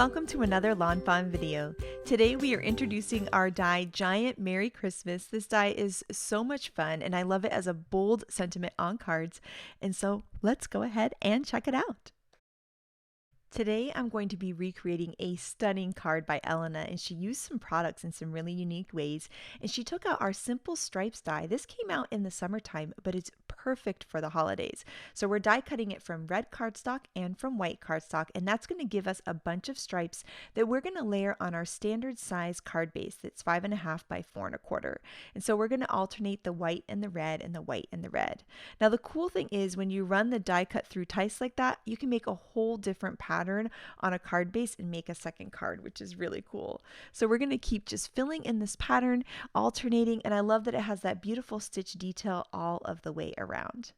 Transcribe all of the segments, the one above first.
welcome to another lawnfawn video. Today we are introducing our die Giant Merry Christmas. This die is so much fun and I love it as a bold sentiment on cards. And so let's go ahead and check it out. Today I'm going to be recreating a stunning card by Elena, and she used some products in some really unique ways, and she took out our simple stripes die. This came out in the summertime, but it's perfect for the holidays. So we're die cutting it from red cardstock and from white cardstock, and that's going to give us a bunch of stripes that we're going to layer on our standard size card base that's 5.5 by 4.25. And so we're going to alternate the white and the red and the white and the red. Now the cool thing is when you run the die cut through Tice like that, you can make a whole different pattern on a card base and make a second card, which is really cool. So we're going to keep just filling in this pattern, alternating, and I love that it has that beautiful stitch detail all of the way around.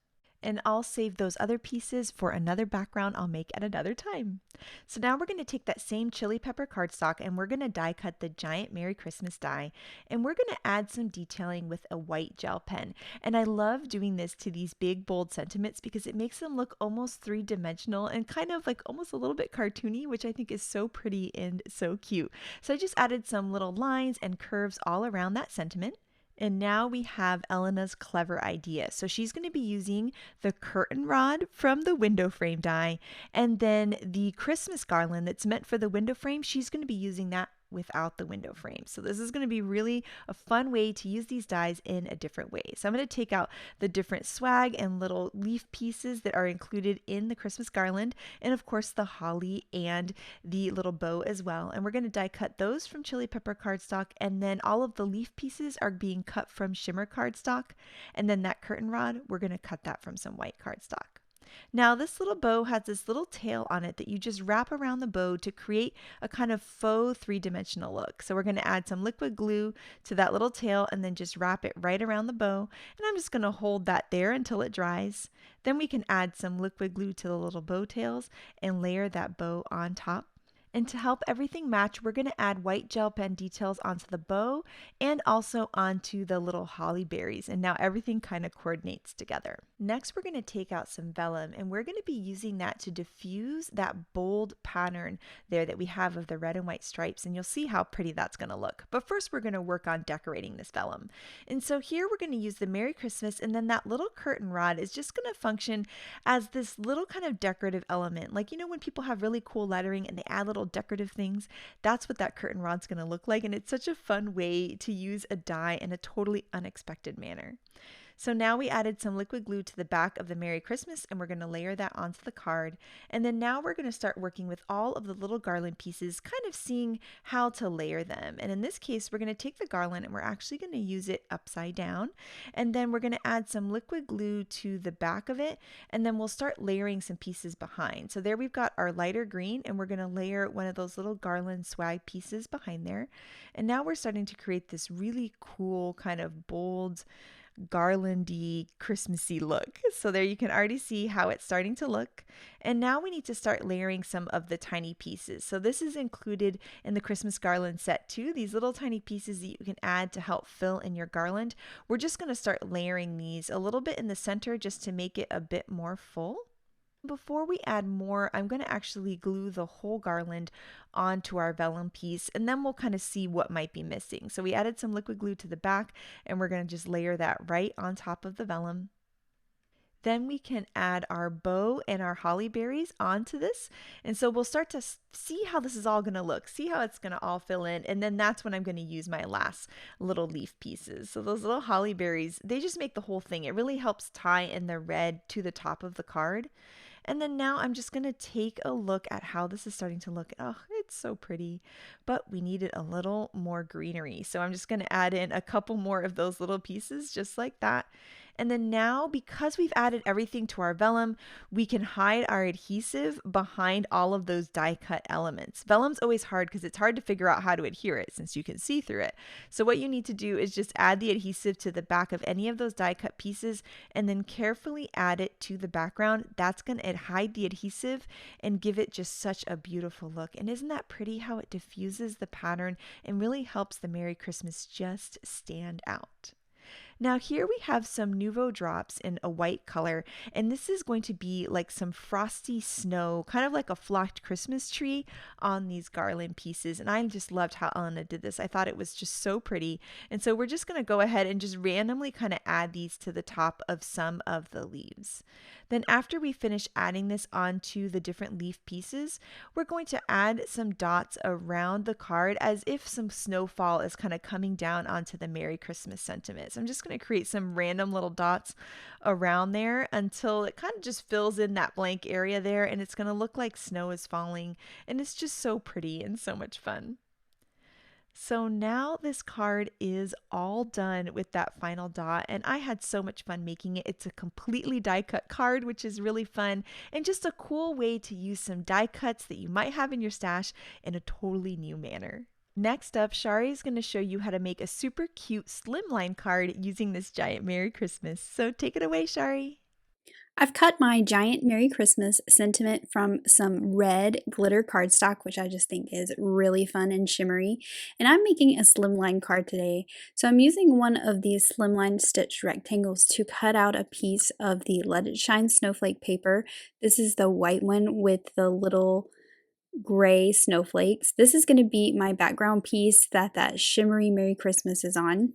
And I'll save those other pieces for another background I'll make at another time. So now we're going to take that same chili pepper cardstock and we're going to die cut the Giant Merry Christmas die, and we're going to add some detailing with a white gel pen. And I love doing this to these big bold sentiments because it makes them look almost three-dimensional and kind of like almost a little bit cartoony, which I think is so pretty and so cute. So I just added some little lines and curves all around that sentiment. And now we have Elena's clever idea. So she's going to be using the curtain rod from the window frame die, and then the Christmas garland that's meant for the window frame, she's going to be using that without the window frame. So this is going to be really a fun way to use these dies in a different way. So I'm going to take out the different swag and little leaf pieces that are included in the Christmas garland, and of course the holly and the little bow as well. And we're going to die cut those from chili pepper cardstock, and then all of the leaf pieces are being cut from shimmer cardstock, and then that curtain rod, we're going to cut that from some white cardstock. Now this little bow has this little tail on it that you just wrap around the bow to create a kind of faux three-dimensional look. So we're going to add some liquid glue to that little tail and then just wrap it right around the bow. And I'm just going to hold that there until it dries. Then we can add some liquid glue to the little bow tails and layer that bow on top. And to help everything match, we're going to add white gel pen details onto the bow and also onto the little holly berries. And now everything kind of coordinates together. Next, we're going to take out some vellum, and we're going to be using that to diffuse that bold pattern there that we have of the red and white stripes. And you'll see how pretty that's going to look. But first, we're going to work on decorating this vellum. And so here we're going to use the Merry Christmas, and then that little curtain rod is just going to function as this little kind of decorative element. Like, you know, when people have really cool lettering and they add little decorative things, that's what that curtain rod's going to look like, and it's such a fun way to use a die in a totally unexpected manner. So now we added some liquid glue to the back of the Merry Christmas, and we're going to layer that onto the card. And then now we're going to start working with all of the little garland pieces, kind of seeing how to layer them. And in this case, we're going to take the garland and we're actually going to use it upside down. And then we're going to add some liquid glue to the back of it, and then we'll start layering some pieces behind. So there we've got our lighter green, and we're going to layer one of those little garland swag pieces behind there. And now we're starting to create this really cool kind of bold, garlandy, Christmassy look. So there you can already see how it's starting to look. And now we need to start layering some of the tiny pieces. So this is included in the Christmas garland set too, these little tiny pieces that you can add to help fill in your garland. We're just going to start layering these a little bit in the center just to make it a bit more full. Before we add more, I'm going to actually glue the whole garland onto our vellum piece, and then we'll kind of see what might be missing. So we added some liquid glue to the back, and we're going to just layer that right on top of the vellum. Then we can add our bow and our holly berries onto this. And so we'll start to see how this is all going to look, see how it's going to all fill in. And then that's when I'm going to use my last little leaf pieces. So those little holly berries, they just make the whole thing. It really helps tie in the red to the top of the card. And then now I'm just going to take a look at how this is starting to look. Oh, it's so pretty, but we needed a little more greenery. So I'm just going to add in a couple more of those little pieces just like that. And then now, because we've added everything to our vellum, we can hide our adhesive behind all of those die cut elements. Vellum's always hard because it's hard to figure out how to adhere it since you can see through it. So what you need to do is just add the adhesive to the back of any of those die cut pieces and then carefully add it to the background. That's going to hide the adhesive and give it just such a beautiful look. And isn't that pretty how it diffuses the pattern and really helps the Merry Christmas just stand out? Now here we have some nuvo drops in a white color, and this is going to be like some frosty snow, kind of like a flocked Christmas tree on these garland pieces. And I just loved how Elena did this. I thought it was just so pretty. And so we're just going to go ahead and just randomly kind of add these to the top of some of the leaves. Then after we finish adding this onto the different leaf pieces, we're going to add some dots around the card as if some snowfall is kind of coming down onto the Merry Christmas sentiment. So I'm just going to create some random little dots around there until it kind of just fills in that blank area there, and it's going to look like snow is falling, and it's just so pretty and so much fun. So now this card is all done with that final dot, and I had so much fun making it. It's a completely die cut card, which is really fun and just a cool way to use some die cuts that you might have in your stash in a totally new manner. Next up, Shari is going to show you how to make a super cute slimline card using this giant Merry Christmas. So take it away, Shari. I've cut my giant Merry Christmas sentiment from some red glitter cardstock, which I just think is really fun and shimmery. And I'm making a slimline card today. So I'm using one of these slimline stitched rectangles to cut out a piece of the Let It Shine snowflake paper. This is the white one with the little gray snowflakes. This is going to be my background piece that shimmery Merry Christmas is on.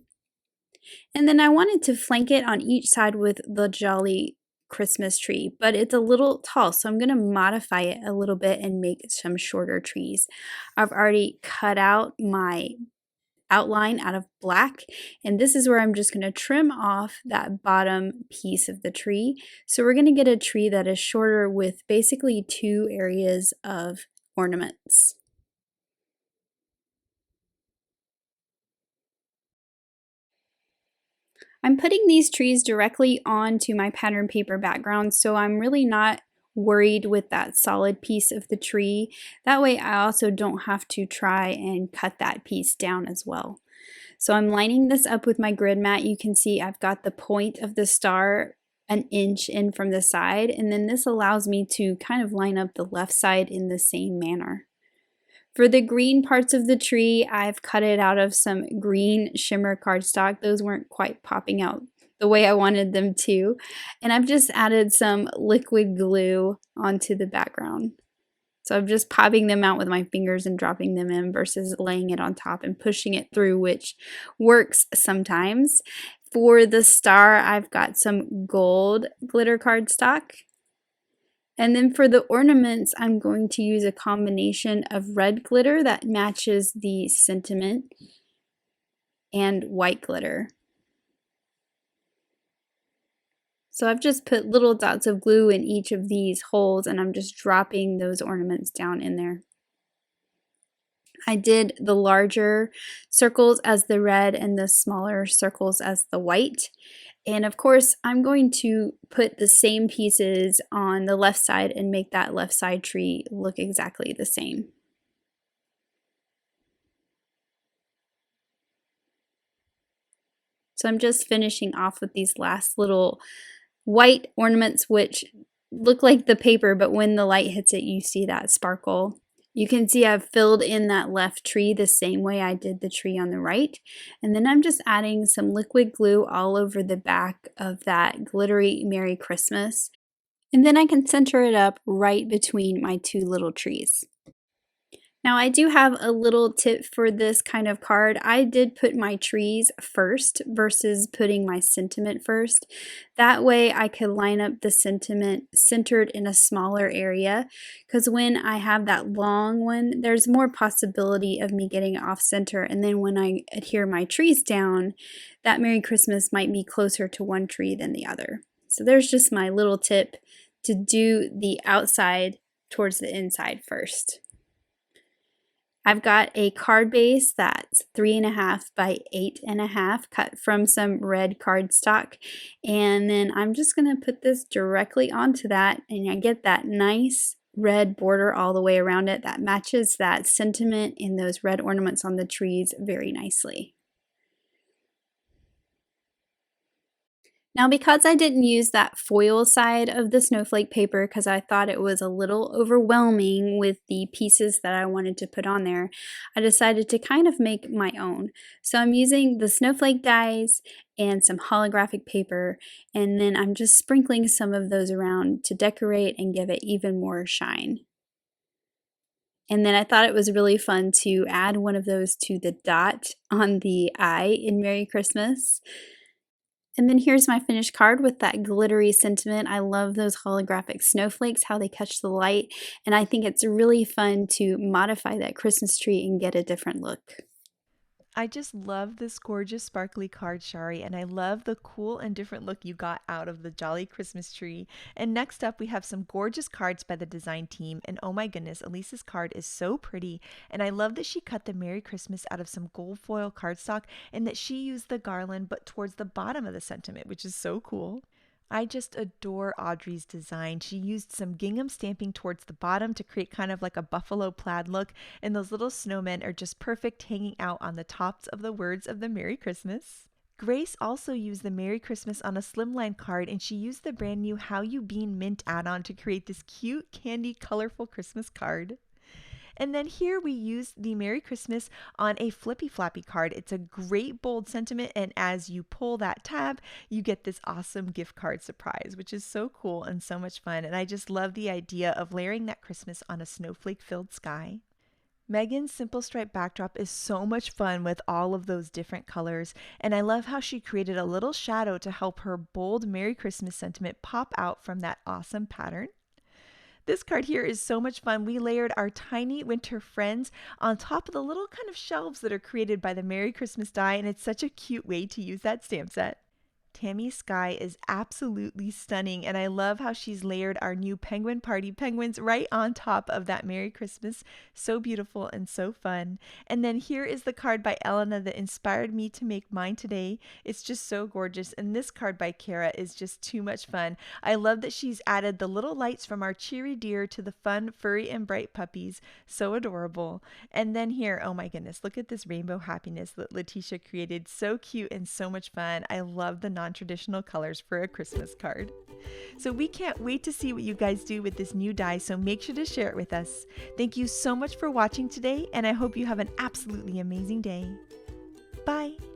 And then I wanted to flank it on each side with the jolly Christmas tree, but it's a little tall, so I'm going to modify it a little bit and make some shorter trees. I've already cut out my outline out of black, and this is where I'm just going to trim off that bottom piece of the tree. So we're going to get a tree that is shorter with basically 2 areas of ornaments. I'm putting these trees directly onto my pattern paper background, so I'm really not worried with that solid piece of the tree. That way I also don't have to try and cut that piece down as well. So I'm lining this up with my grid mat. You can see I've got the point of the star an inch in from the side, and then this allows me to kind of line up the left side in the same manner. For the green parts of the tree, I've cut it out of some green shimmer cardstock. Those weren't quite popping out the way I wanted them to. And I've just added some liquid glue onto the background. So I'm just popping them out with my fingers and dropping them in versus laying it on top and pushing it through, which works sometimes. For the star, I've got some gold glitter cardstock. And then for the ornaments, I'm going to use a combination of red glitter that matches the sentiment and white glitter. So I've just put little dots of glue in each of these holes, and I'm just dropping those ornaments down in there. I did the larger circles as the red and the smaller circles as the white. And of course, I'm going to put the same pieces on the left side and make that left side tree look exactly the same. So I'm just finishing off with these last little white ornaments, which look like the paper, but when the light hits it, you see that sparkle. You can see I've filled in that left tree the same way I did the tree on the right. And then I'm just adding some liquid glue all over the back of that glittery Merry Christmas. And then I can center it up right between my 2 little trees. Now I do have a little tip for this kind of card. I did put my trees first versus putting my sentiment first. That way I could line up the sentiment centered in a smaller area, because when I have that long one, there's more possibility of me getting off center, and then when I adhere my trees down, that Merry Christmas might be closer to one tree than the other. So there's just my little tip to do the outside towards the inside first. I've got a card base that's 3.5 by 8.5 cut from some red cardstock, and then I'm just going to put this directly onto that, and I get that nice red border all the way around it that matches that sentiment in those red ornaments on the trees very nicely. Now, because I didn't use that foil side of the snowflake paper because I thought it was a little overwhelming with the pieces that I wanted to put on there, I decided to kind of make my own. So I'm using the snowflake dies and some holographic paper, and then I'm just sprinkling some of those around to decorate and give it even more shine. And then I thought it was really fun to add one of those to the dot on the eye in Merry Christmas. And then here's my finished card with that glittery sentiment. I love those holographic snowflakes, how they catch the light, and I think it's really fun to modify that Christmas tree and get a different look. I just love this gorgeous sparkly card, Shari, and I love the cool and different look you got out of the Jolly Christmas tree. And next up, we have some gorgeous cards by the design team. And oh my goodness, Elisa's card is so pretty. And I love that she cut the Merry Christmas out of some gold foil cardstock and that she used the garland but towards the bottom of the sentiment, which is so cool. I just adore Audrey's design. She used some gingham stamping towards the bottom to create kind of like a buffalo plaid look, and those little snowmen are just perfect hanging out on the tops of the words of the Merry Christmas. Grace also used the Merry Christmas on a Slimline card, and she used the brand new How You Bean Mint add-on to create this cute, candy, colorful Christmas card. And then here we use the Merry Christmas on a flippy flappy card. It's a great bold sentiment, and as you pull that tab, you get this awesome gift card surprise, which is so cool and so much fun. And I just love the idea of layering that Christmas on a snowflake-filled sky. Megan's simple stripe backdrop is so much fun with all of those different colors, and I love how she created a little shadow to help her bold Merry Christmas sentiment pop out from that awesome pattern. This card here is so much fun. We layered our tiny winter friends on top of the little kind of shelves that are created by the Merry Christmas die, and it's such a cute way to use that stamp set. Tammy's sky is absolutely stunning, and I love how she's layered our new Penguin Party penguins right on top of that Merry Christmas. So beautiful and so fun. And then here is the card by Elena that inspired me to make mine today. It's just so gorgeous, and this card by Kara is just too much fun. I love that she's added the little lights from our cheery deer to the fun, furry, and bright puppies. So adorable. And then here, oh my goodness, look at this rainbow happiness that Letitia created. So cute and so much fun. I love the non-traditional colors for a Christmas card. So we can't wait to see what you guys do with this new die, so make sure to share it with us. Thank you so much for watching today, and I hope you have an absolutely amazing day. Bye!